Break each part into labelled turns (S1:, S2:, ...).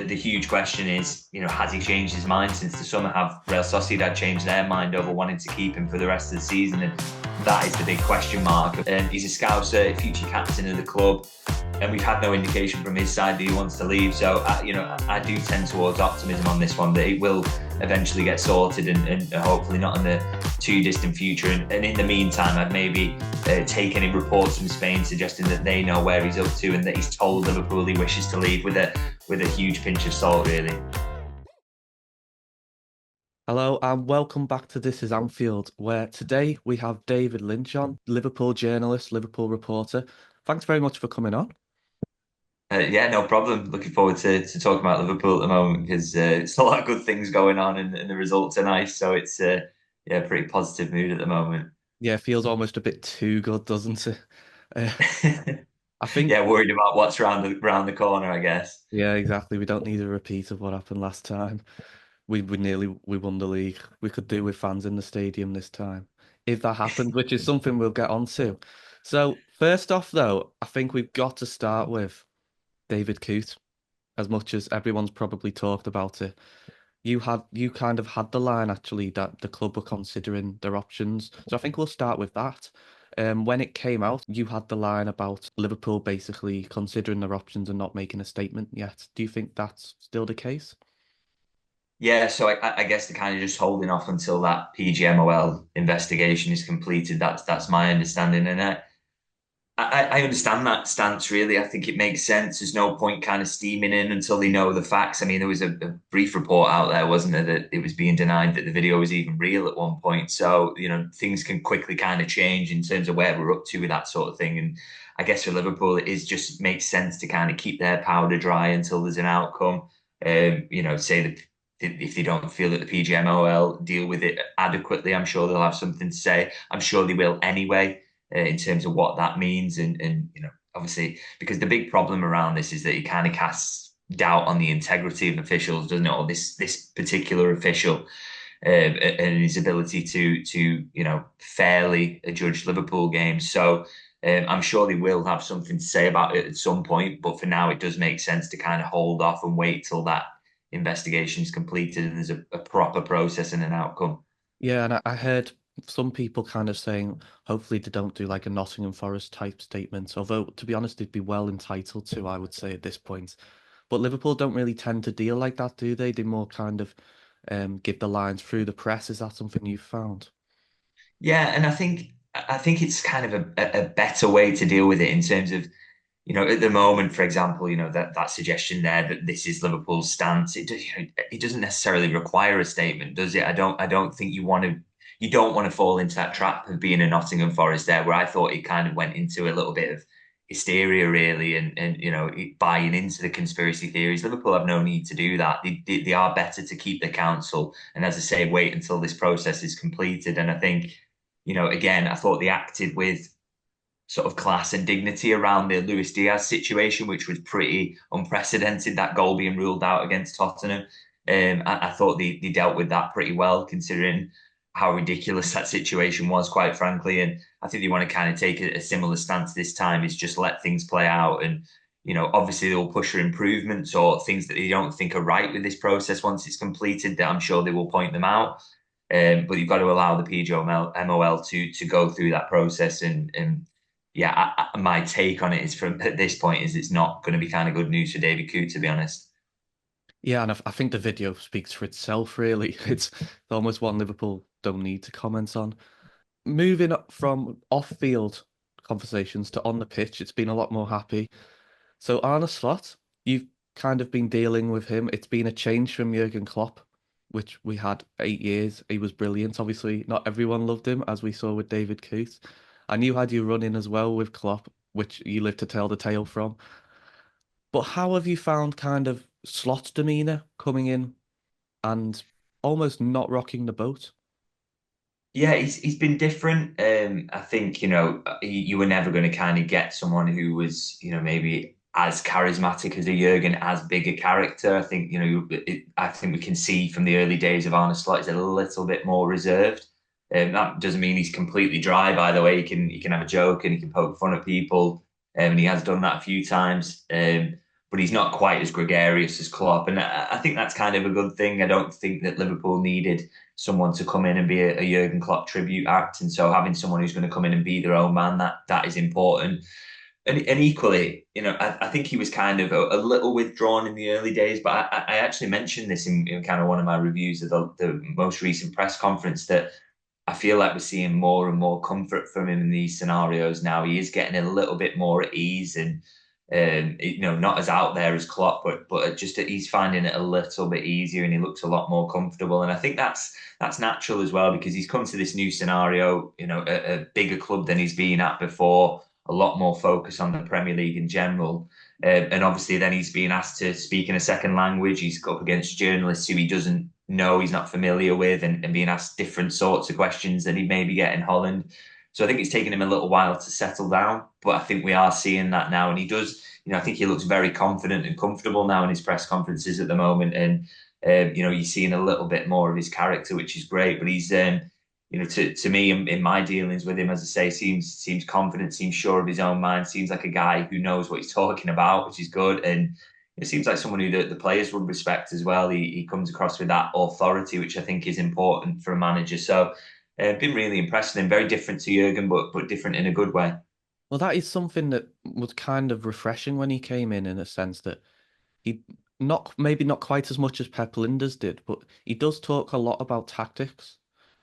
S1: the huge question is, has he changed his mind since the summer? Have Real Sociedad changed their mind over wanting to keep him for the rest of the season? And that is the big question mark. He's a Scouser, future captain of the club, and we've had no indication from his side that he wants to leave. So, I do tend towards optimism on this one, that it will eventually get sorted and hopefully not in the too distant future. And in the meantime, I'd maybe take any reports from Spain suggesting that they know where he's up to and that he's told Liverpool he wishes to leave with a huge pinch of salt, really.
S2: Hello and welcome back to This is Anfield, where today we have David Lynch on, Liverpool journalist, Liverpool reporter. Thanks very much for coming on.
S1: Yeah, no problem. Looking forward to talking about Liverpool at the moment because it's a lot of good things going on and the results are nice. So it's pretty positive mood at the moment.
S2: Yeah, it feels almost a bit too good, doesn't it? Uh, I think,
S1: Yeah, worried about what's round the corner, I guess.
S2: yeah, exactly. We don't need a repeat of what happened last time. We won the league. We could do with fans in the stadium this time, if that happens, which is something we'll get onto. So first off, though, I think we've got to start with David Coote, as much as everyone's probably talked about it. You kind of had the line actually that the club were considering their options. So I think we'll start with that. When it came out, you had the line about Liverpool basically considering their options and not making a statement yet. Do you think that's still the case?
S1: Yeah, so I guess they're kind of just holding off until that PGMOL investigation is completed. That's my understanding, and I understand that stance, really. I think it makes sense. There's no point kind of steaming in until they know the facts. I mean, there was a brief report out there, wasn't there, that it was being denied that the video was even real at one point. So, things can quickly kind of change in terms of where we're up to with that sort of thing. And I guess for Liverpool, it is just makes sense to kind of keep their powder dry until there's an outcome. Say that if they don't feel that the PGMOL deal with it adequately, I'm sure they'll have something to say. I'm sure they will anyway in terms of what that means. And obviously, because the big problem around this is that it kind of casts doubt on the integrity of officials, doesn't it? Or this particular official and his ability to fairly judge Liverpool games. So I'm sure they will have something to say about it at some point. But for now, it does make sense to kind of hold off and wait till that investigation is completed and there's a proper process and an outcome.
S2: Yeah, and I heard some people kind of saying hopefully they don't do like a Nottingham Forest type statement, although to be honest, they'd be well entitled to, I would say, at this point. But Liverpool don't really tend to deal like that, do they? They more kind of give the lines through the press. Is that something you've found?
S1: Yeah, and I think it's kind of a better way to deal with it in terms of, at the moment, for example, that suggestion there that this is Liverpool's stance. It doesn't necessarily require a statement, does it? I don't think you don't want to fall into that trap of being a Nottingham Forest there, where I thought it kind of went into a little bit of hysteria, really, and buying into the conspiracy theories. Liverpool have no need to do that. They are better to keep the counsel, and as I say, wait until this process is completed. And I think, again, I thought they acted with sort of class and dignity around the Luis Diaz situation, which was pretty unprecedented, that goal being ruled out against Tottenham. I thought they dealt with that pretty well, considering how ridiculous that situation was, quite frankly. And I think they want to kind of take a similar stance this time, is just let things play out. And, obviously they'll push for improvements or things that they don't think are right with this process once it's completed, that I'm sure they will point them out. But you've got to allow the PGMOL to go through that process. And yeah, my take on it is, from at this point, is it's not going to be kind of good news for David Coote, to be honest.
S2: Yeah, and I think the video speaks for itself, really. It's almost one Liverpool don't need to comment on. Moving up from off-field conversations to on the pitch, it's been a lot more happy. So Arne Slot, you've kind of been dealing with him. It's been a change from Jurgen Klopp, which we had 8 years. He was brilliant. Obviously, not everyone loved him, as we saw with David Coote. And you had your run in as well with Klopp, which you live to tell the tale from. But how have you found kind of Slot's demeanour coming in and almost not rocking the boat?
S1: Yeah, he's been different. I think, you were never going to kind of get someone who was, maybe as charismatic as a Jurgen, as big a character. I think, I think we can see from the early days of Arne Slot, he's a little bit more reserved. That doesn't mean he's completely dry, by the way. He can have a joke and he can poke fun at people, and he has done that a few times. but he's not quite as gregarious as Klopp. And I think that's kind of a good thing. I don't think that Liverpool needed someone to come in and be a Jurgen Klopp tribute act. And so having someone who's going to come in and be their own man, that is important. And equally, I think he was kind of a little withdrawn in the early days, but I actually mentioned this in kind of one of my reviews of the most recent press conference that I feel like we're seeing more and more comfort from him in these scenarios now. He is getting a little bit more at ease and not as out there as Klopp, but just he's finding it a little bit easier and he looks a lot more comfortable. And I think that's natural as well because he's come to this new scenario, a bigger club than he's been at before, a lot more focus on the Premier League in general. And obviously, then he's being asked to speak in a second language. He's up against journalists who he doesn't know, he's not familiar with, and being asked different sorts of questions than he'd maybe get in Holland. So I think it's taken him a little while to settle down, but I think we are seeing that now. And he does, I think he looks very confident and comfortable now in his press conferences at the moment. And, you're seeing a little bit more of his character, which is great. But he's, to me, in my dealings with him, as I say, seems confident, seems sure of his own mind, seems like a guy who knows what he's talking about, which is good. And it seems like someone who the players would respect as well. He comes across with that authority, which I think is important for a manager. So been really impressed with him. Very different to Jurgen, but different in a good way.
S2: Well, that is something that was kind of refreshing when he came in a sense that he maybe not quite as much as Pep Linders did, but he does talk a lot about tactics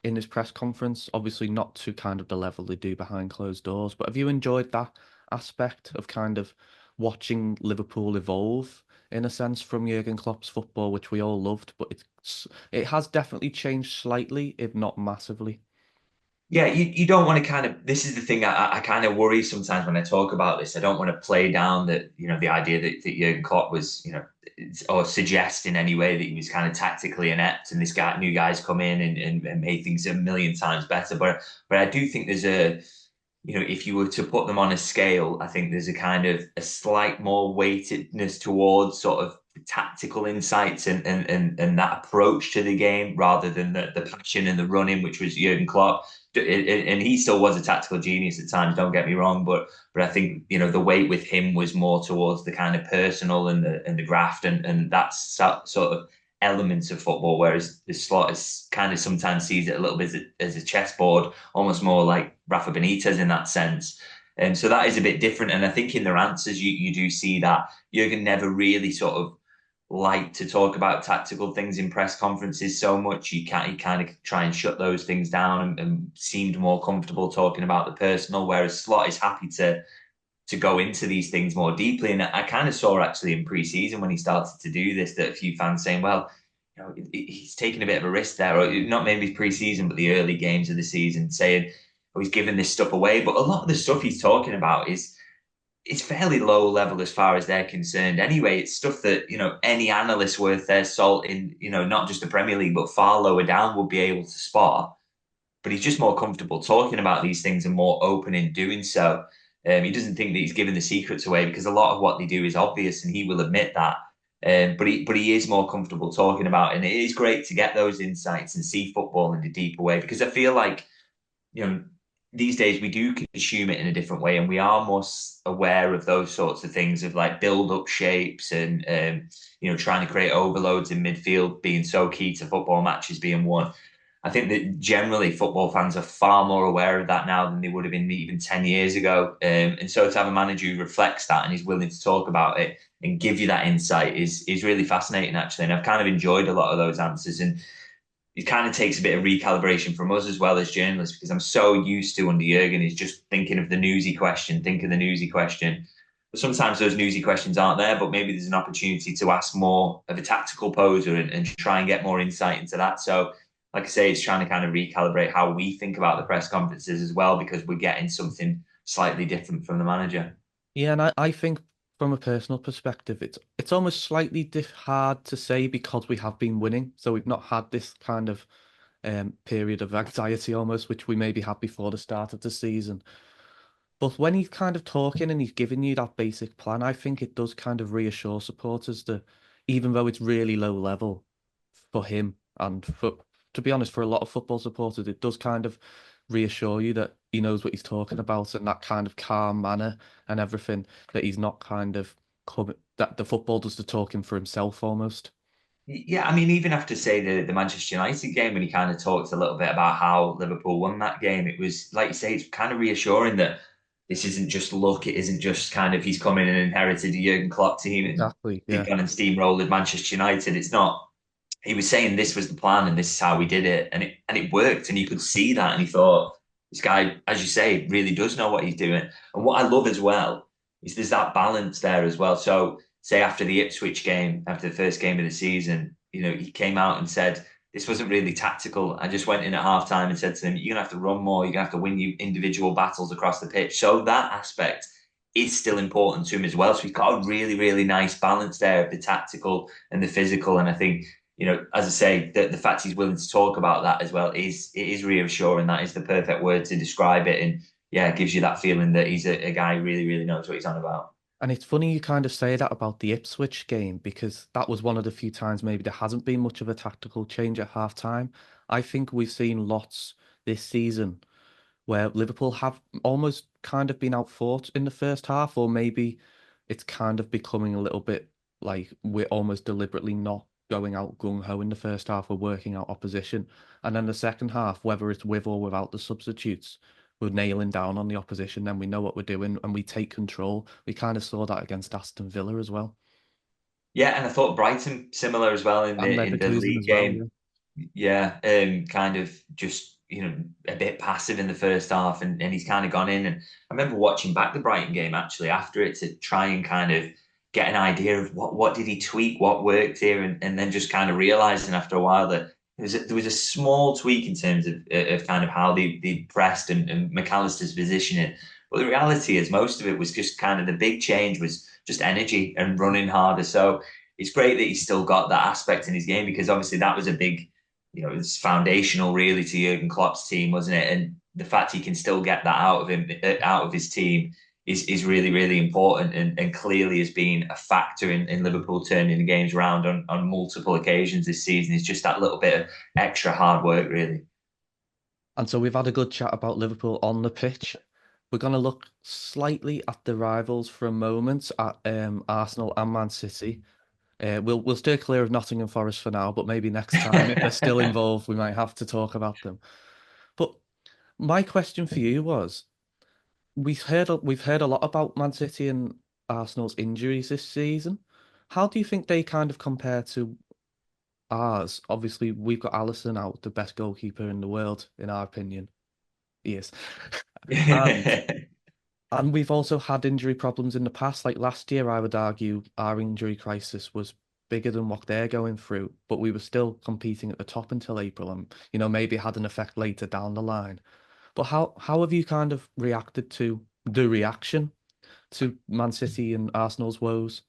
S2: in his press conference. Obviously, not to kind of the level they do behind closed doors. But have you enjoyed that aspect of kind of watching Liverpool evolve in a sense from Jurgen Klopp's football, which we all loved, but it has definitely changed slightly, if not massively.
S1: Yeah, you don't want to kind of. This is the thing I kind of worry sometimes when I talk about this. I don't want to play down that the idea that Jurgen Klopp was or suggest in any way that he was kind of tactically inept and this new guy's come in and made things a million times better. But I do think there's if you were to put them on a scale, I think there's a kind of a slight more weightedness towards sort of tactical insights and that approach to the game rather than the passion and the running, which was Jurgen Klopp. And he still was a tactical genius at times, don't get me wrong, but I think the weight with him was more towards the kind of personal and the graft and that sort of elements of football, whereas the Slot is kind of sometimes sees it a little bit as a chessboard, almost more like Rafa Benitez in that sense. And so that is a bit different. And I think in their answers, you do see that Jurgen never really sort of liked to talk about tactical things in press conferences so much. He kind of try and shut those things down and seemed more comfortable talking about the personal, whereas Slot is happy to go into these things more deeply. And I kind of saw actually in pre-season when he started to do this that a few fans saying, well, he's taking a bit of a risk there, or not maybe pre-season, but the early games of the season, saying, oh, he's giving this stuff away. But a lot of the stuff he's talking about is it's fairly low level as far as they're concerned. Anyway, it's stuff that, any analyst worth their salt in, not just the Premier League, but far lower down would be able to spot. But he's just more comfortable talking about these things and more open in doing so. He doesn't think that he's giving the secrets away because a lot of what they do is obvious, and he will admit that. But he is more comfortable talking about it. And it is great to get those insights and see football in a deeper way because I feel like these days we do consume it in a different way, and we are more aware of those sorts of things of like build-up shapes and trying to create overloads in midfield being so key to football matches being won. I think that generally football fans are far more aware of that now than they would have been even 10 years ago. And so to have a manager who reflects that and is willing to talk about it and give you that insight is really fascinating, actually. And I've kind of enjoyed a lot of those answers. And it kind of takes a bit of recalibration from us as well as journalists, because I'm so used to under Jurgen is just thinking of the newsy question, think of the newsy question. But sometimes those newsy questions aren't there, but maybe there's an opportunity to ask more of a tactical poser and try and get more insight into that. So like I say, it's trying to kind of recalibrate how we think about the press conferences as well, because we're getting something slightly different from the manager.
S2: Yeah, and I think from a personal perspective, it's almost slightly hard to say because we have been winning, so we've not had this kind of period of anxiety almost, which we maybe had before the start of the season. But when he's kind of talking and he's giving you that basic plan, I think it does kind of reassure supporters that even though it's really low level for him and for, to be honest, for a lot of football supporters, it does kind of reassure you that he knows what he's talking about and that kind of calm manner and everything, that he's not kind of that the football does the talking for himself almost.
S1: Yeah, I mean, even after say the Manchester United game, when he kind of talked a little bit about how Liverpool won that game, it was like you say, it's kind of reassuring that this isn't just luck. It isn't just kind of he's come in and inherited a Jurgen Klopp team and
S2: Exactly.
S1: they've
S2: Yeah.
S1: gone and steamrolled Manchester United. It's not. He was saying this was the plan and this is how we did it, and it worked, and you could see that, and he thought this guy, as you say, really does know what he's doing. And what I love as well is there's that balance there as well. So say after the Ipswich game, after the first game of the season, he came out and said this wasn't really tactical. I just went in at halftime and said to him, "You're gonna have to run more. You're gonna have to win you individual battles across the pitch." So that aspect is still important to him as well. So he's got a really, really nice balance there of the tactical and the physical. And I think as I say, the fact he's willing to talk about that as well is reassuring. That is the perfect word to describe it. And yeah, it gives you that feeling that he's a guy who really, really knows what he's on about.
S2: And it's funny you kind of say that about the Ipswich game because that was one of the few times maybe there hasn't been much of a tactical change at half time. I think we've seen lots this season where Liverpool have almost kind of been outfought in the first half, or maybe it's kind of becoming a little bit like we're almost deliberately not going out gung ho in the first half, we're working out opposition. And then the second half, whether it's with or without the substitutes, we're nailing down on the opposition, then we know what we're doing and we take control. We kind of saw that against Aston Villa as well.
S1: Yeah, and I thought Brighton similar as well in
S2: And
S1: the
S2: Leverkusen
S1: league
S2: as well,
S1: game.
S2: yeah.
S1: Yeah, kind of just a bit passive in the first half, and he's kind of gone in. And I remember watching back the Brighton game actually after it to try and kind of get an idea of what did he tweak, what worked here, and then just kind of realizing after a while that there was a small tweak in terms of kind of how they pressed and McAllister's positioning. But the reality is most of it was just kind of the big change was just energy and running harder. So it's great that he's still got that aspect in his game because obviously that was a big it's foundational really to Jurgen Klopp's team, wasn't it? And the fact he can still get that out of him, out of his team, is really, really important and clearly has been a factor in Liverpool turning the games around on multiple occasions this season. It's just that little bit of extra hard work, really.
S2: And so we've had a good chat about Liverpool on the pitch. We're going to look slightly at the rivals for a moment at Arsenal and Man City. We'll steer clear of Nottingham Forest for now, but maybe next time, if they're still involved, we might have to talk about them. But my question for you was, we've heard a lot about Man City and Arsenal's injuries this season. How do you think they kind of compare to ours? Obviously, we've got Alisson out, the best goalkeeper in the world, in our opinion. He is. And and we've also had injury problems in the past. Like last year, I would argue our injury crisis was bigger than what they're going through, but we were still competing at the top until April and, maybe had an effect later down the line. But how have you kind of reacted to the reaction to Man City and Arsenal's woes?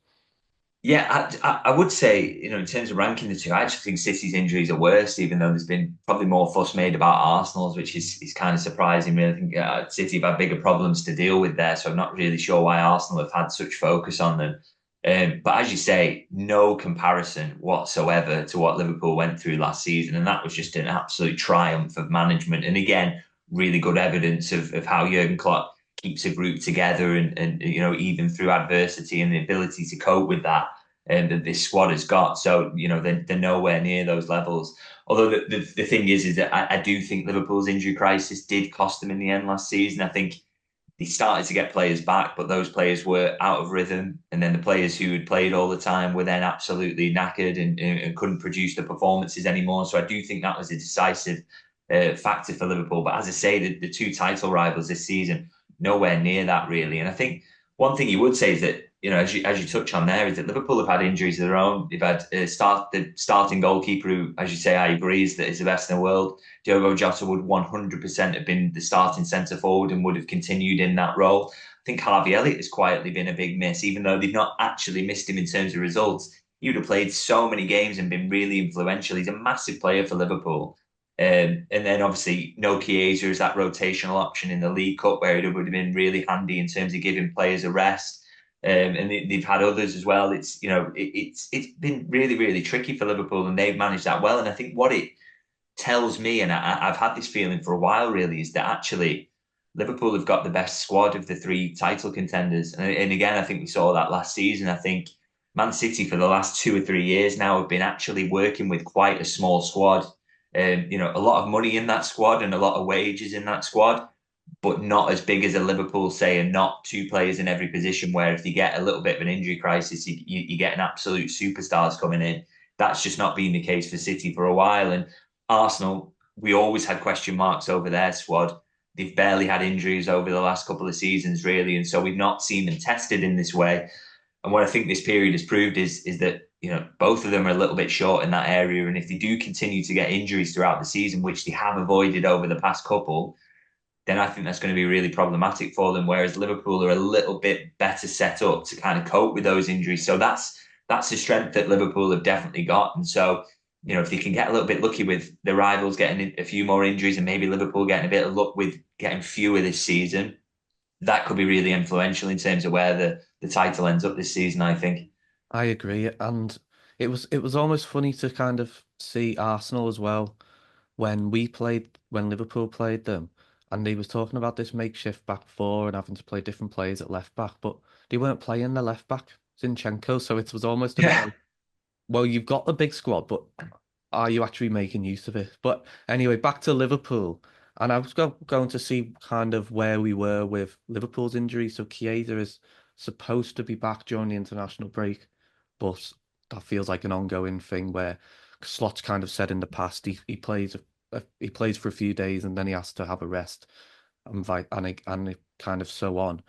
S1: Yeah, I would say, in terms of ranking the two, I actually think City's injuries are worse, even though there's been probably more fuss made about Arsenal's, which is kind of surprising. Really, I think City have had bigger problems to deal with there, so I'm not really sure why Arsenal have had such focus on them. But as you say, no comparison whatsoever to what Liverpool went through last season, and that was just an absolute triumph of management. And again, really good evidence of how Jurgen Klopp keeps a group together and even through adversity and the ability to cope with that that this squad has got. So they're nowhere near those levels. Although the thing is that I do think Liverpool's injury crisis did cost them in the end last season. I think they started to get players back, but those players were out of rhythm, and then the players who had played all the time were then absolutely knackered and couldn't produce the performances anymore. So I do think that was a decisive factor for Liverpool. But as I say, the two title rivals this season nowhere near that really. And I think one thing you would say is that as you touch on there is that Liverpool have had injuries of their own. They've had the starting goalkeeper who, as you say, I agree is the best in the world. Diogo Jota would 100% have been the starting centre forward and would have continued in that role. I think Harvey Elliott has quietly been a big miss, even though they've not actually missed him in terms of results. He would have played so many games and been really influential. He's a massive player for Liverpool. And then obviously no Chiesa is that rotational option in the League Cup where it would have been really handy in terms of giving players a rest. And they've had others as well. It's been really, really tricky for Liverpool, and they've managed that well. And I think what it tells me, and I've had this feeling for a while, really, is that actually Liverpool have got the best squad of the three title contenders. And again, I think we saw that last season. I think Man City for the last 2 or 3 years now have been actually working with quite a small squad. A lot of money in that squad and a lot of wages in that squad, but not as big as a Liverpool, say, and not two players in every position where if you get a little bit of an injury crisis, you get an absolute superstars coming in. That's just not been the case for City for a while. And Arsenal, we always had question marks over their squad. They've barely had injuries over the last couple of seasons, really. And so we've not seen them tested in this way. And what I think this period has proved is that, both of them are a little bit short in that area. And if they do continue to get injuries throughout the season, which they have avoided over the past couple, then I think that's going to be really problematic for them. Whereas Liverpool are a little bit better set up to kind of cope with those injuries. So that's a strength that Liverpool have definitely got. And so, if they can get a little bit lucky with the rivals getting a few more injuries and maybe Liverpool getting a bit of luck with getting fewer this season, that could be really influential in terms of where the title ends up this season, I think.
S2: I agree, and it was almost funny to kind of see Arsenal as well when Liverpool played them, and they was talking about this makeshift back four and having to play different players at left back, but they weren't playing the left back Zinchenko, so it was almost a bit
S1: Yeah.
S2: like, well, you've got the big squad, but are you actually making use of it? But anyway, back to Liverpool, and I was going to see kind of where we were with Liverpool's injury. So Chiesa is supposed to be back during the international break, but that feels like an ongoing thing where Slot's kind of said in the past he plays he plays for a few days and then he has to have a rest and it kind of so on.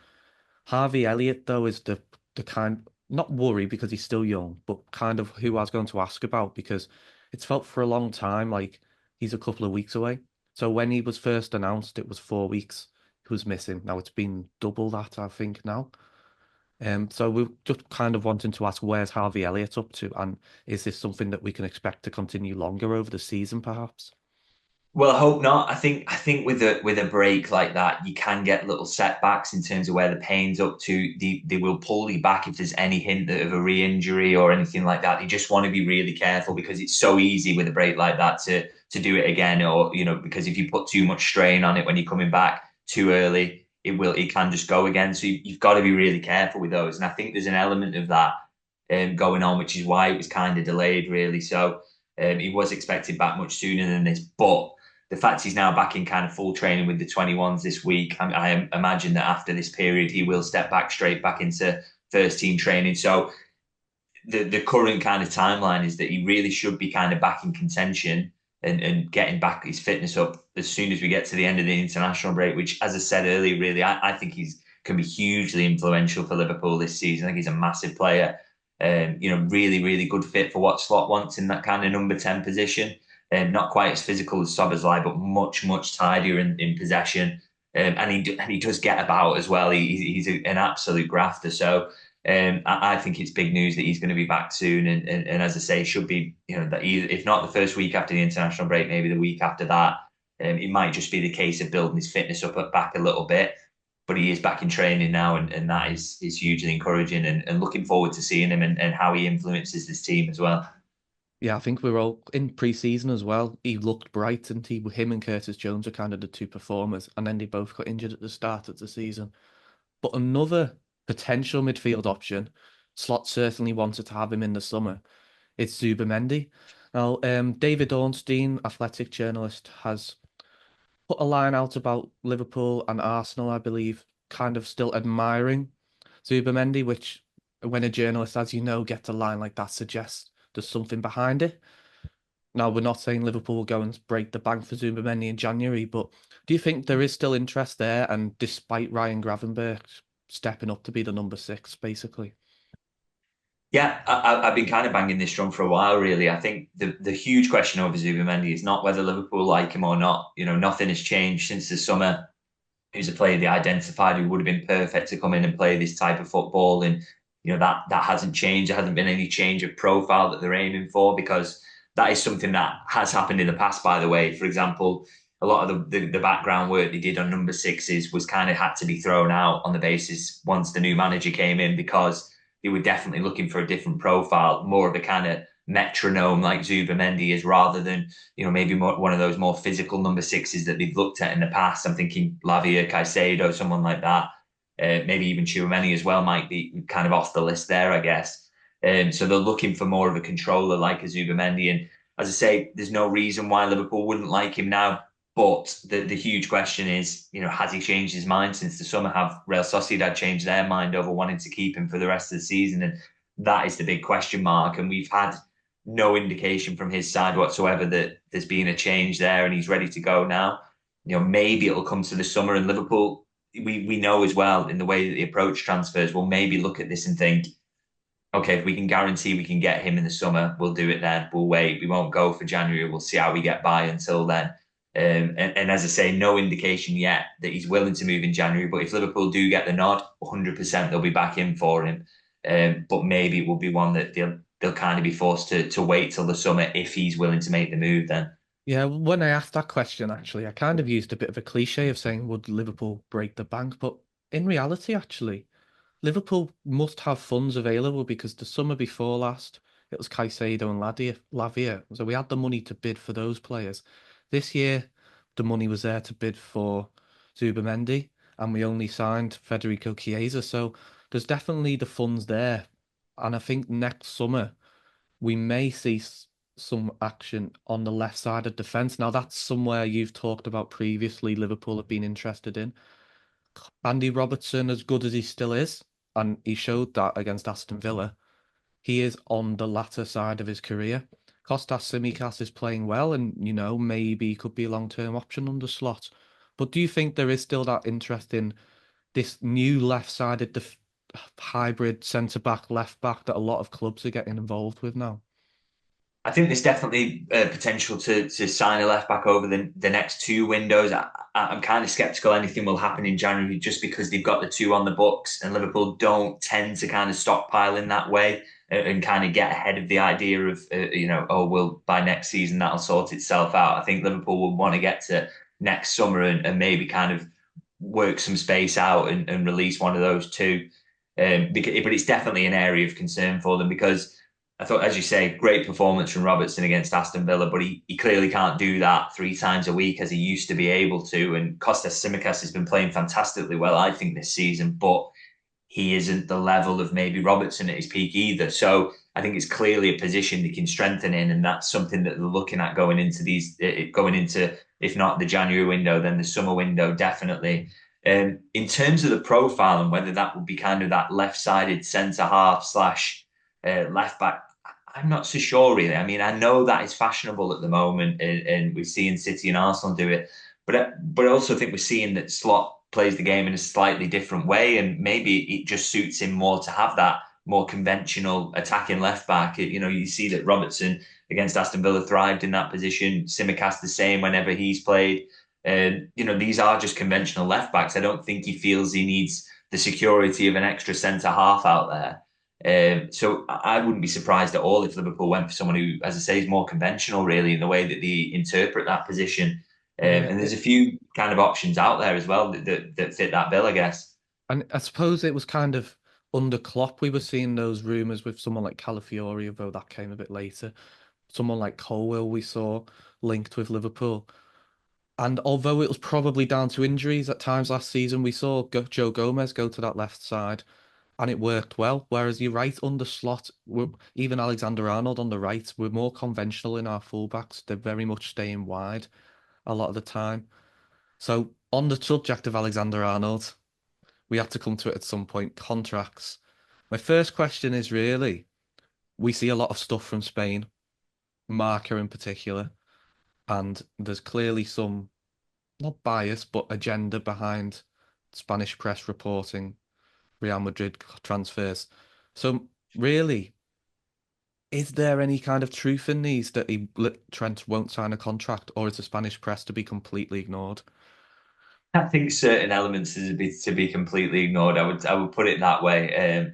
S2: Harvey Elliott though is the kind not worry because he's still young, but kind of who I was going to ask about because it's felt for a long time like he's a couple of weeks away. So when he was first announced, it was 4 weeks he was missing. Now it's been double that, I think now. So we're just kind of wanting to ask where's Harvey Elliott up to, and is this something that we can expect to continue longer over the season, perhaps?
S1: Well, I hope not. I think with a break like that, you can get little setbacks in terms of where the pain's up to. They will pull you back if there's any hint of a re-injury or anything like that. You just want to be really careful because it's so easy with a break like that to do it again, or because if you put too much strain on it when you're coming back too early, it can just go again. So you've got to be really careful with those. And I think there's an element of that going on, which is why it was kind of delayed, really. So he was expected back much sooner than this, but the fact he's now back in kind of full training with the 21s this week, I imagine that after this period, he will step back straight back into first team training. So the current kind of timeline is that he really should be kind of back in contention and getting back his fitness up as soon as we get to the end of the international break, which, as I said earlier, really, I think he's can be hugely influential for Liverpool this season. I think he's a massive player. Really, really good fit for what Slot wants in that kind of number 10 position. Not quite as physical as Szoboszlai, but much, much tidier in possession. And he does get about as well. He's an absolute grafter. So I think it's big news that he's going to be back soon. And as I say, should be, that if not the first week after the international break, maybe the week after that. It might just be the case of building his fitness up back a little bit. But he is back in training now, and that is hugely encouraging and looking forward to seeing him and how he influences this team as well.
S2: Yeah, I think we're all in pre-season as well. He looked bright, and him and Curtis Jones are kind of the two performers, and then they both got injured at the start of the season. But another potential midfield option, Slot certainly wanted to have him in the summer. It's Zubimendi. Now, David Ornstein, athletic journalist, has put a line out about Liverpool and Arsenal, I believe, kind of still admiring Zubimendi, which, when a journalist, as you know, gets a line like that, suggests there's something behind it. Now, we're not saying Liverpool will go and break the bank for Zubimendi in January, but do you think there is still interest there? And despite Ryan Gravenberch stepping up to be the number six, basically.
S1: Yeah, I've been kind of banging this drum for a while, really. I think the huge question over Zubimendi is not whether Liverpool like him or not. Nothing has changed since the summer. He's a player they identified who would have been perfect to come in and play this type of football. And, that hasn't changed. There hasn't been any change of profile that they're aiming for because that is something that has happened in the past, by the way. For example, a lot of the background work they did on number sixes was kind of had to be thrown out on the basis once the new manager came in because they were definitely looking for a different profile, more of a kind of metronome like Zubimendi is, rather than maybe one of those more physical number sixes that they've looked at in the past. I'm thinking Lavia, Caicedo, someone like that. Maybe even Tchouaméni as well might be kind of off the list there, I guess. So they're looking for more of a controller like a Zubimendi. And as I say, there's no reason why Liverpool wouldn't like him now. But the huge question is, has he changed his mind since the summer? Have Real Sociedad changed their mind over wanting to keep him for the rest of the season? And that is the big question mark. And we've had no indication from his side whatsoever that there's been a change there and he's ready to go now. Maybe it'll come to the summer, and Liverpool, we know as well in the way that they approach transfers, will maybe look at this and think, okay, if we can guarantee we can get him in the summer, we'll do it then. We'll wait. We won't go for January. We'll see how we get by until then. And as I say, no indication yet that he's willing to move in January. But if Liverpool do get the nod, 100% they'll be back in for him. But maybe it will be one that they'll kind of be forced to wait till the summer if he's willing to make the move then.
S2: Yeah, when I asked that question, actually, I kind of used a bit of a cliche of saying, would Liverpool break the bank? But in reality, actually, Liverpool must have funds available because the summer before last, it was Caicedo and Lavia. So we had the money to bid for those players. This year, the money was there to bid for Zubimendi, and we only signed Federico Chiesa. So there's definitely the funds there. And I think next summer, we may see some action on the left side of defence. Now, that's somewhere you've talked about previously, Liverpool have been interested in. Andy Robertson, as good as he still is, and he showed that against Aston Villa, he is on the latter side of his career. Kostas Tsimikas is playing well, and maybe he could be a long-term option under Slot. But do you think there is still that interest in this new left-sided hybrid centre-back, left-back that a lot of clubs are getting involved with now?
S1: I think there's definitely potential to sign a left back over the next two windows. I'm kind of skeptical anything will happen in January just because they've got the two on the books, and Liverpool don't tend to kind of stockpile in that way and kind of get ahead of the idea of oh, well, by next season that'll sort itself out. I think Liverpool will want to get to next summer and maybe kind of work some space out and release one of those two. But it's definitely an area of concern for them because I thought, as you say, great performance from Robertson against Aston Villa, but he clearly can't do that 3 times a week as he used to be able to. And Kostas Tsimikas has been playing fantastically well, I think, this season, but he isn't the level of maybe Robertson at his peak either. So I think it's clearly a position they can strengthen in, and that's something that they're looking at going into, if not the January window, then the summer window, definitely. In terms of the profile and whether that would be kind of that left-sided centre half slash left back, I'm not so sure really. I mean, I know that is fashionable at the moment, and we're seeing City and Arsenal do it, but I also think we're seeing that Slot plays the game in a slightly different way, and maybe it just suits him more to have that more conventional attacking left back. You see that Robertson against Aston Villa thrived in that position. Tsimikas the same whenever he's played. These are just conventional left backs. I don't think he feels he needs the security of an extra centre half out there. So I wouldn't be surprised at all if Liverpool went for someone who, as I say, is more conventional, really, in the way that they interpret that position. And there's a few kind of options out there as well that fit that bill, I guess.
S2: And I suppose it was kind of under Klopp we were seeing those rumours with someone like Calafiori, although that came a bit later. Someone like Colwill we saw linked with Liverpool. And although it was probably down to injuries at times last season, we saw Joe Gomez go to that left side, and it worked well. Whereas you're right, under Slot, even Alexander-Arnold on the right, we're more conventional in our fullbacks. They're very much staying wide a lot of the time. So on the subject of Alexander-Arnold, we have to come to it at some point. Contracts. My first question is really, we see a lot of stuff from Spain, Marca in particular, and there's clearly some, not bias, but agenda behind Spanish press reporting Real Madrid transfers. So really, is there any kind of truth in these that Trent won't sign a contract, or is the Spanish press to be completely ignored?
S1: I think certain elements is to be completely ignored. I would put it that way.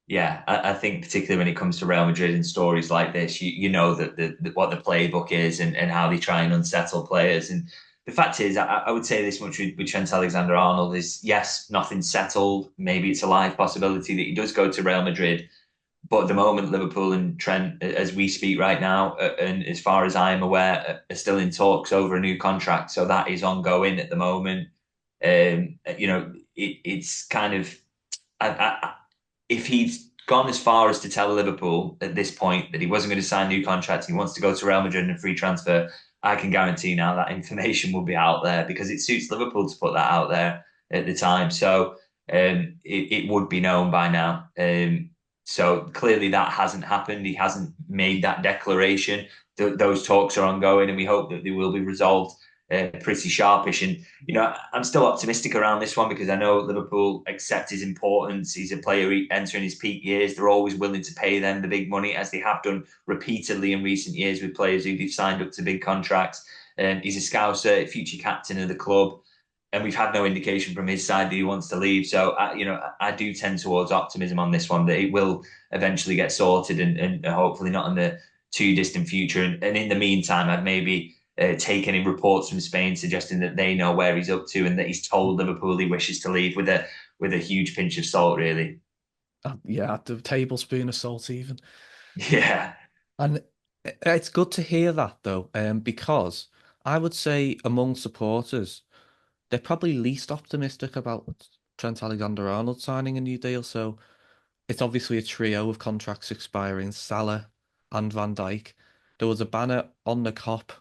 S1: Yeah, I think particularly when it comes to Real Madrid and stories like this, you know that what the playbook is and how they try and unsettle players. And the fact is, I would say this much with Trent Alexander-Arnold is, yes, nothing's settled. Maybe it's a live possibility that he does go to Real Madrid. But at the moment, Liverpool and Trent, as we speak right now, and as far as I'm aware, are still in talks over a new contract. So that is ongoing at the moment. It's kind of if he's gone as far as to tell Liverpool at this point that he wasn't going to sign new contracts, he wants to go to Real Madrid in a free transfer, I can guarantee now that information will be out there because it suits Liverpool to put that out there at the time. So it would be known by now. So clearly that hasn't happened. He hasn't made that declaration. Those talks are ongoing, and we hope that they will be resolved pretty sharpish. And I'm still optimistic around this one because I know Liverpool accept his importance. He's a player entering his peak years. They're always willing to pay them the big money, as they have done repeatedly in recent years with players who they've signed up to big contracts. He's a Scouser, future captain of the club, and we've had no indication from his side that he wants to leave. So, I do tend towards optimism on this one that it will eventually get sorted and hopefully not in the too distant future. And in the meantime, I'd maybe take any reports from Spain suggesting that they know where he's up to and that he's told Liverpool he wishes to leave with a huge pinch of salt, really.
S2: Yeah, the tablespoon of salt even.
S1: Yeah.
S2: And it's good to hear that though, because I would say among supporters, they're probably least optimistic about Trent Alexander-Arnold signing a new deal. So it's obviously a trio of contracts expiring, Salah and Van Dijk. There was a banner on the cop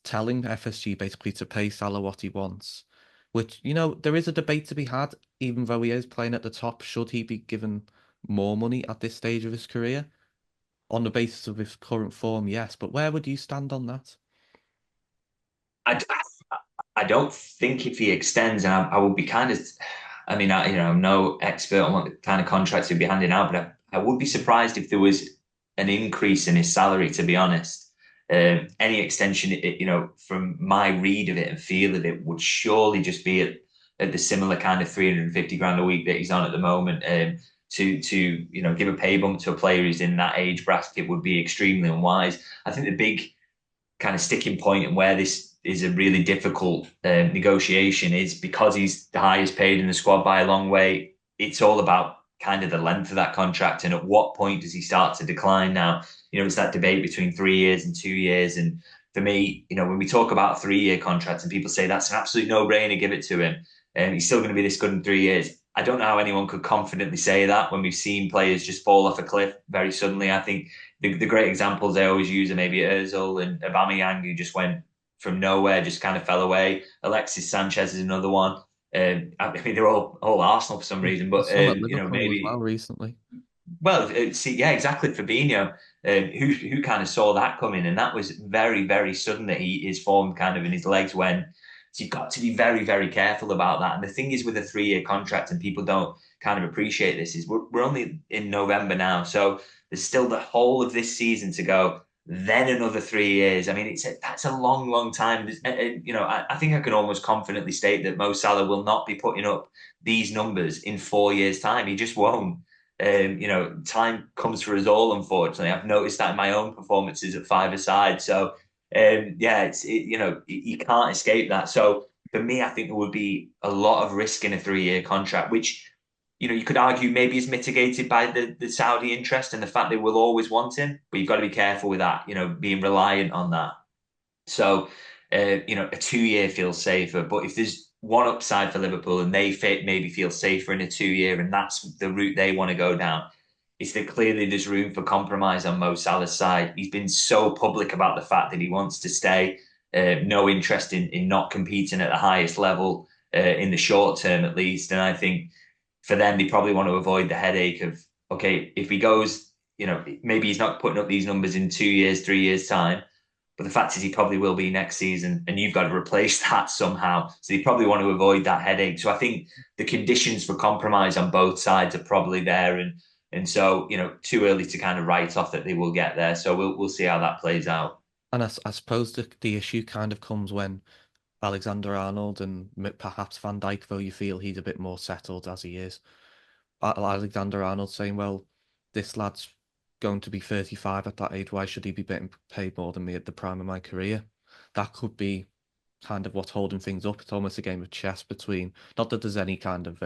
S2: telling FSG basically to pay Salah what he wants, which, there is a debate to be had, even though he is playing at the top. Should he be given more money at this stage of his career? On the basis of his current form, yes. But where would you stand on that?
S1: I, I don't think if he extends, and I would be kind of, I mean, I'm no expert on what the kind of contracts he'd be handing out, but I would be surprised if there was an increase in his salary, to be honest. Any extension, from my read of it and feel of it, would surely just be at the similar kind of 350 grand a week that he's on at the moment. To give a pay bump to a player who's in that age bracket would be extremely unwise. I think the big kind of sticking point and where this is a really difficult negotiation is because he's the highest paid in the squad by a long way. It's all about kind of the length of that contract and at what point does he start to decline now? It's that debate between 3 years and 2 years. And for me, when we talk about a 3 year contract and people say that's an absolute no brainer, give it to him. And he's still going to be this good in 3 years. I don't know how anyone could confidently say that when we've seen players just fall off a cliff very suddenly. I think the great examples I always use are maybe Ozil and Aubameyang, who just went from nowhere, just kind of fell away. Alexis Sanchez is another one. I mean, they're all Arsenal for some reason, but
S2: Some at Liverpool as well
S1: maybe.
S2: recently.
S1: Well, see, yeah, exactly. Fabinho, who kind of saw that coming, and that was very, very sudden that his form kind of in his legs went. So you've got to be very, very careful about that. And the thing is, with a 3 year contract, and people don't kind of appreciate this, is we're only in November now, so there's still the whole of this season to go. Then another 3 years. I mean, that's a long, long time. I think I can almost confidently state that Mo Salah will not be putting up these numbers in 4 years' time. He just won't. Time comes for us all, unfortunately. I've noticed that in my own performances at five-a-side. So, yeah, you can't escape that. So, for me, I think there would be a lot of risk in a 3 year contract, which, you could argue maybe is mitigated by the Saudi interest and the fact they will always want him. But you've got to be careful with that, being reliant on that. So, a 2 year feels safer. But if there's one upside for Liverpool and they maybe feel safer in a 2 year and that's the route they want to go down, is that clearly there's room for compromise on Mo Salah's side. He's been so public about the fact that he wants to stay, no interest in not competing at the highest level in the short term, at least. And I think for them, they probably want to avoid the headache of, okay, if he goes, maybe he's not putting up these numbers in 2 years, 3 years' time. But the fact is, he probably will be next season, and you've got to replace that somehow. So you probably want to avoid that headache. So I think the conditions for compromise on both sides are probably there, and so too early to kind of write off that they will get there. So we'll see how that plays out.
S2: And I suppose the issue kind of comes when Alexander-Arnold and perhaps Van Dijk, though you feel he's a bit more settled as he is. Alexander-Arnold saying, well, this lad's going to be 35 at that age. Why should he be getting paid more than me at the prime of my career? That could be kind of what's holding things up. It's almost a game of chess between, not that there's any kind of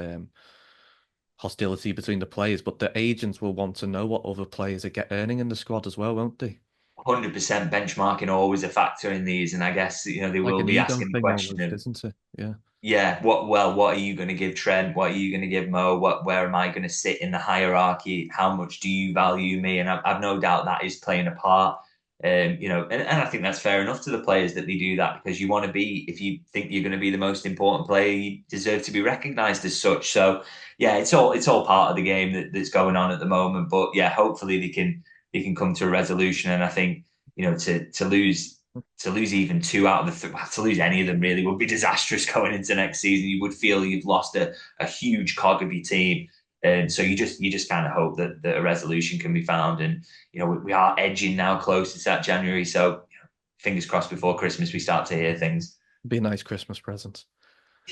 S2: hostility between the players, but the agents will want to know what other players are earning in the squad as well, won't they?
S1: 100% benchmarking always a factor in these, and I guess they
S2: Like
S1: will
S2: an
S1: be
S2: ego
S1: asking the
S2: thing
S1: question
S2: almost,
S1: of,
S2: isn't it? Yeah.
S1: yeah, what are you going to give Trent? What are you going to give Mo? Where am I going to sit in the hierarchy? How much do you value me? And I've no doubt that is playing a part. And I think that's fair enough to the players that they do that, because you want to be, if you think you're going to be the most important player, you deserve to be recognised as such. So yeah, it's all part of the game that's going on at the moment. But yeah, hopefully they can come to a resolution. And I think to lose even two out of to lose any of them really would be disastrous going into next season. You would feel you've lost a huge cog of your team. And so you just kind of hope that a resolution can be found. And we are edging now closer to that January. So fingers crossed before Christmas we start to hear things.
S2: Be a nice Christmas present.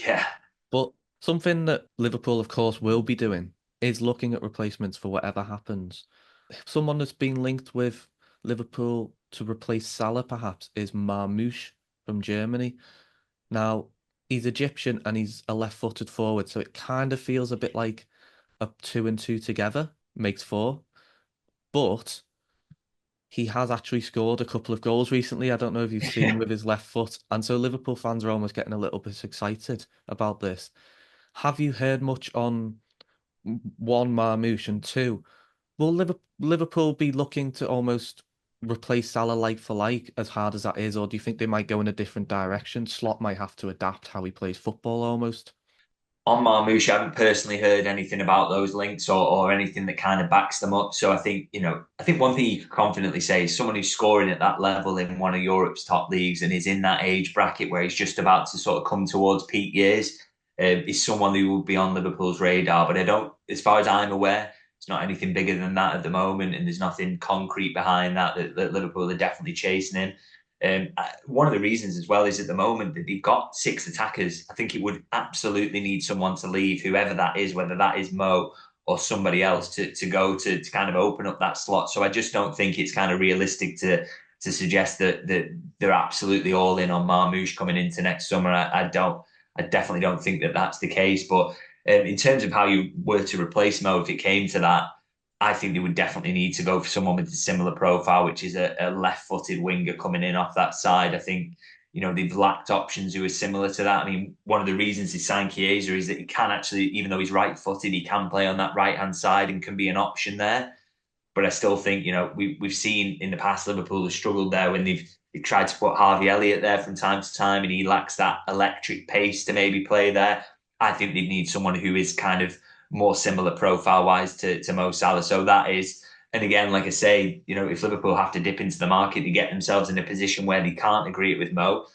S1: Yeah.
S2: But something that Liverpool, of course, will be doing is looking at replacements for whatever happens. Someone that's been linked with Liverpool to replace Salah, perhaps, is Marmoush from Germany. Now, he's Egyptian and he's a left-footed forward, so it kind of feels a bit like a two and two together makes four. But he has actually scored a couple of goals recently. I don't know if you've seen with his left foot. And so Liverpool fans are almost getting a little bit excited about this. Have you heard much on one, Marmoush, and two, will Liverpool be looking to almost replace Salah like for like, as hard as that is, or do you think they might go in a different direction? Slot might have to adapt how he plays football almost.
S1: On Marmoush, I haven't personally heard anything about those links or anything that kind of backs them up. So I think one thing you can confidently say is someone who's scoring at that level in one of Europe's top leagues and is in that age bracket where he's just about to sort of come towards peak years, is someone who will be on Liverpool's radar. But I don't, as far as I'm aware, it's not anything bigger than that at the moment, and there's nothing concrete behind that Liverpool are definitely chasing him. One of the reasons as well is at the moment that they've got six attackers. I think it would absolutely need someone to leave, whoever that is, whether that is Mo or somebody else, to go to kind of open up that slot. So I just don't think it's kind of realistic to suggest that they're absolutely all in on Marmoush coming into next summer. I definitely don't think that that's the case. But in terms of how you were to replace Mo, if it came to that, I think they would definitely need to go for someone with a similar profile, which is a left-footed winger coming in off that side. I think, they've lacked options who are similar to that. I mean, one of the reasons he signed Chiesa is that he can actually, even though he's right-footed, he can play on that right-hand side and can be an option there. But I still think, we've seen in the past Liverpool have struggled there when they've tried to put Harvey Elliott there from time to time, and he lacks that electric pace to maybe play there. I think they need someone who is kind of more similar profile wise to Mo Salah. So that is, and again, like I say, if Liverpool have to dip into the market to get themselves in a position where they can't agree it with Mo,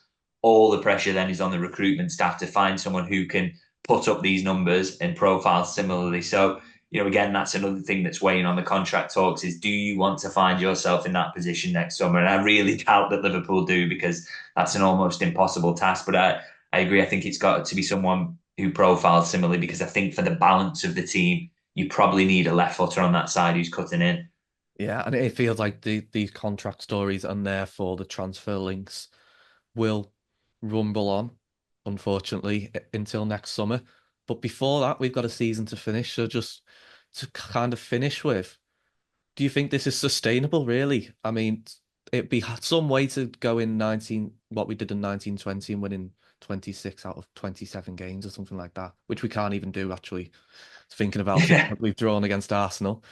S1: all the pressure then is on the recruitment staff to find someone who can put up these numbers and profile similarly. So, again, that's another thing that's weighing on the contract talks is, do you want to find yourself in that position next summer? And I really doubt that Liverpool do, because that's an almost impossible task. But I agree. I think it's got to be someone who profiles similarly, because I think for the balance of the team, you probably need a left footer on that side who's cutting in.
S2: Yeah, and it feels like these contract stories and therefore the transfer links will rumble on, unfortunately, until next summer. But before that, we've got a season to finish. So just to kind of finish with, do you think this is sustainable, really? I mean, it'd be some way to go in what we did in 1920 and winning 26 out of 27 games or something like that, which we can't even do, actually, thinking about it.
S1: Yeah.
S2: We've drawn against Arsenal.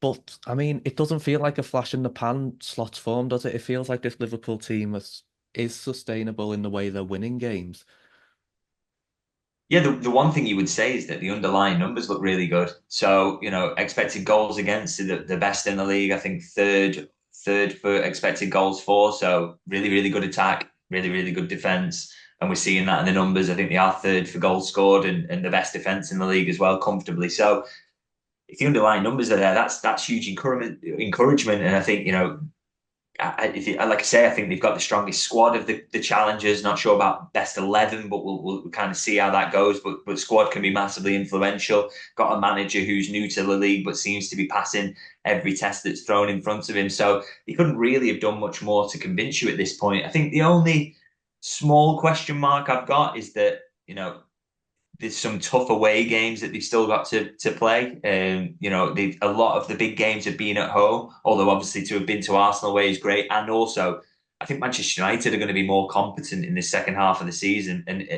S2: But I mean, it doesn't feel like a flash in the pan Slot's form, does it? It feels like this Liverpool team is sustainable in the way they're winning games.
S1: Yeah, the one thing you would say is that the underlying numbers look really good. So, expected goals against the best in the league. I think third for expected goals for. So really, really good attack, really, really good defense. And we're seeing that in the numbers. I think they are third for goals scored and the best defense in the league as well, comfortably. So if the underlying numbers are there, that's huge encouragement. And I think, like I say, I think they've got the strongest squad of the challengers. Not sure about best 11, but we'll kind of see how that goes. But squad can be massively influential. Got a manager who's new to the league, but seems to be passing every test that's thrown in front of him. So he couldn't really have done much more to convince you at this point. I think the only small question mark I've got is that, there's some tough away games that they've still got to play. A lot of the big games have been at home, although obviously to have been to Arsenal away is great. And also, I think Manchester United are going to be more competent in the second half of the season. And,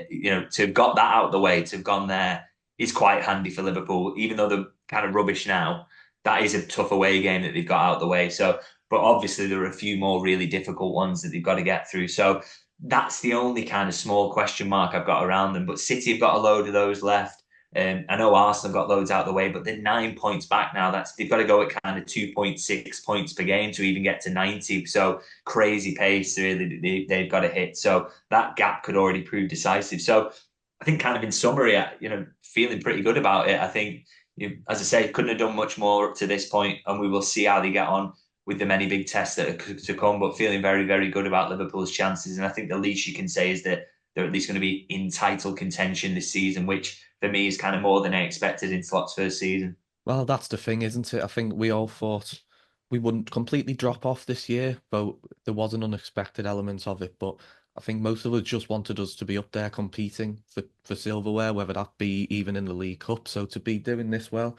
S1: to have got that out of the way, to have gone there is quite handy for Liverpool, even though they're kind of rubbish now. That is a tough away game that they've got out of the way. So, but obviously there are a few more really difficult ones that they've got to get through. So that's the only kind of small question mark I've got around them. But City have got a load of those left. I know Arsenal got loads out of the way, but they're 9 points back now. They've got to go at kind of 2.6 points per game to even get to 90. So crazy pace, really, they've got to hit. So that gap could already prove decisive. So I think, kind of in summary, feeling pretty good about it. I think, as I say, couldn't have done much more up to this point, and we will see how they get on with the many big tests that are to come, but feeling very, very good about Liverpool's chances. And I think the least you can say is that they're at least going to be in title contention this season, which for me is kind of more than I expected in Slot's first season.
S2: Well, that's the thing, isn't it? I think we all thought we wouldn't completely drop off this year, but there was an unexpected element of it. But I think most of us just wanted us to be up there competing for silverware, whether that be even in the League Cup. So to be doing this well,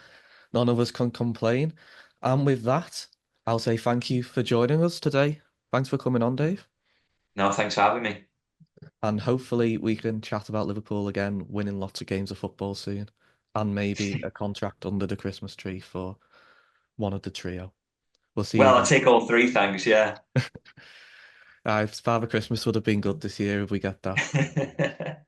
S2: none of us can complain. And with that, I'll say thank you for joining us today. Thanks for coming on, Dave.
S1: No, thanks for having me.
S2: And hopefully we can chat about Liverpool again, winning lots of games of football soon, and maybe a contract under the Christmas tree for one of the trio. We'll see you
S1: Well, I
S2: again.
S1: take all three, thanks. Yeah.
S2: Father Christmas would have been good this year if we get that.